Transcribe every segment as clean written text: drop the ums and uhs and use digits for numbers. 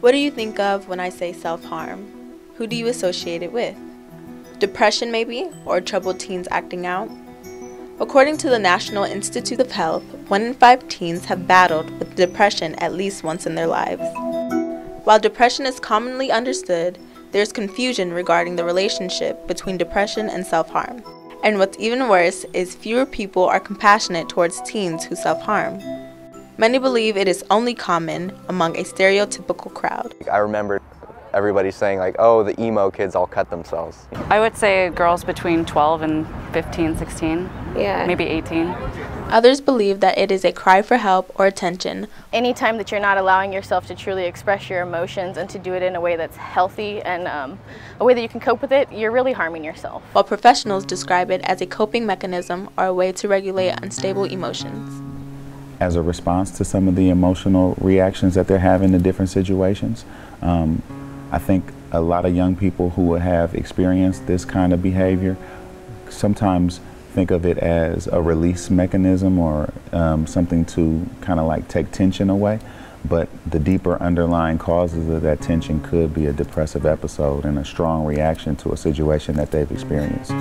What do you think of when I say self-harm? Who do you associate it with? Depression maybe, or troubled teens acting out? According to the National Institute of Health, 1 in 5 teens have battled with depression at least once in their lives. While depression is commonly understood, there's confusion regarding the relationship between depression and self-harm. And what's even worse is fewer people are compassionate towards teens who self-harm. Many believe it is only common among a stereotypical crowd. I remember everybody saying like, oh, the emo kids all cut themselves. I would say girls between 12 and 15, 16, maybe 18. Others believe that it is a cry for help or attention. Anytime that you're not allowing yourself to truly express your emotions and to do it in a way that's healthy and a way that you can cope with it, you're really harming yourself. While professionals describe it as a coping mechanism or a way to regulate unstable emotions. As a response to some of the emotional reactions that they're having to different situations, I think a lot of young people who have experienced this kind of behavior sometimes think of it as a release mechanism or something to kind of like take tension away, but the deeper underlying causes of that tension could be a depressive episode and a strong reaction to a situation that they've experienced.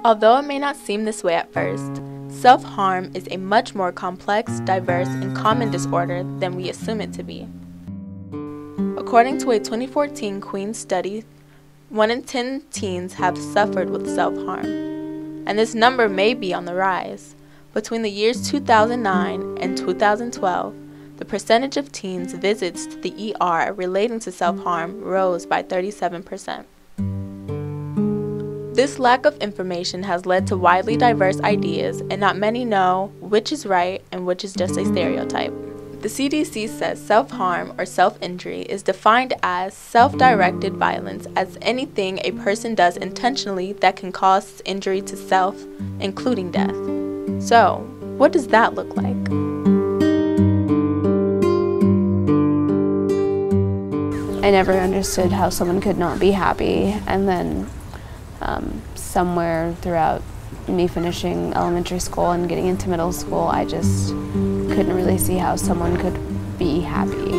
Although it may not seem this way at first, self-harm is a much more complex, diverse, and common disorder than we assume it to be. According to a 2014 Queen's study, 1 in 10 teens have suffered with self-harm, and this number may be on the rise. Between the years 2009 and 2012, the percentage of teens' visits to the ER relating to self-harm rose by 37%. This lack of information has led to widely diverse ideas, and not many know which is right and which is just a stereotype. The CDC says self-harm or self-injury is defined as self-directed violence as anything a person does intentionally that can cause injury to self, including death. So, what does that look like? I never understood how someone could not be happy, and then somewhere throughout me finishing elementary school and getting into middle school, I just couldn't really see how someone could be happy.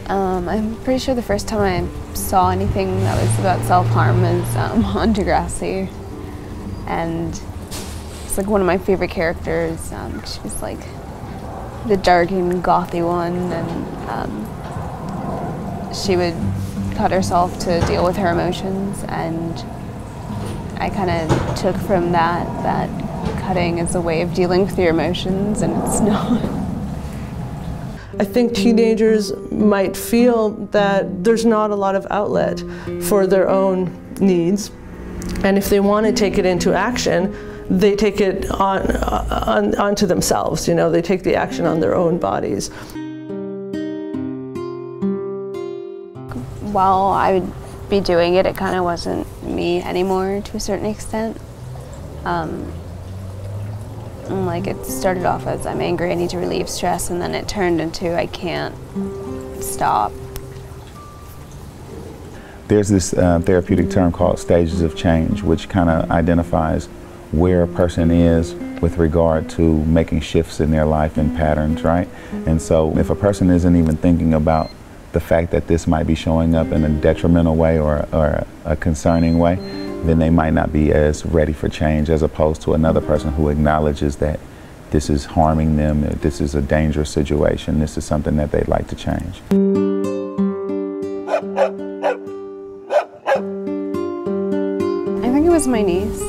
I'm pretty sure the first time I saw anything that was about self-harm was on Degrassi, and it's like one of my favorite characters. She was like the dark and gothy one, and she would cut herself to deal with her emotions, and I kind of took from that cutting is a way of dealing with your emotions, and it's not. I think teenagers might feel that there's not a lot of outlet for their own needs, and if they want to take it into action, they take it onto themselves. You know, they take the action on their own bodies. While I would be doing it, it kind of wasn't me anymore to a certain extent. Like it started off as I'm angry, I need to relieve stress, and then it turned into I can't stop. There's this therapeutic term called stages of change, which kind of identifies where a person is with regard to making shifts in their life and patterns, right? And so if a person isn't even thinking about the fact that this might be showing up in a detrimental way or a concerning way, then they might not be as ready for change as opposed to another person who acknowledges that this is harming them, this is a dangerous situation, this is something that they'd like to change. I think it was my niece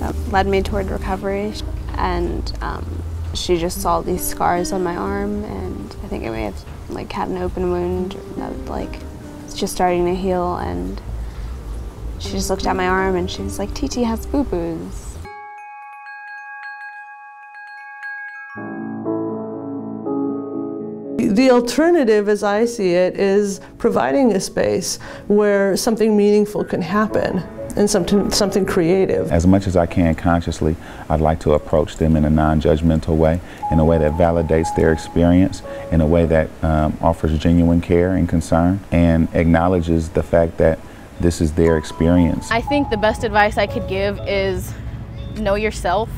that led me toward recovery, and she just saw these scars on my arm, and I think I may have like had an open wound that like it's just starting to heal, and she just looked at my arm and she was like, "TT has boo-boos." The alternative, as I see it, is providing a space where something meaningful can happen and something creative. As much as I can consciously, I'd like to approach them in a non-judgmental way, in a way that validates their experience, in a way that offers genuine care and concern, and acknowledges the fact that this is their experience. I think the best advice I could give is know yourself,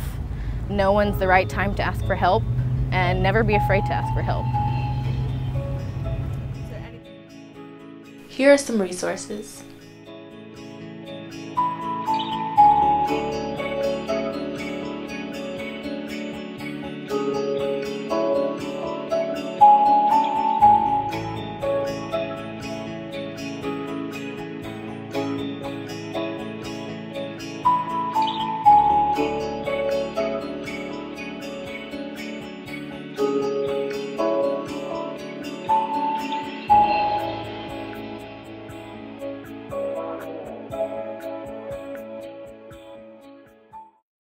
know when's the right time to ask for help, and never be afraid to ask for help. Here are some resources.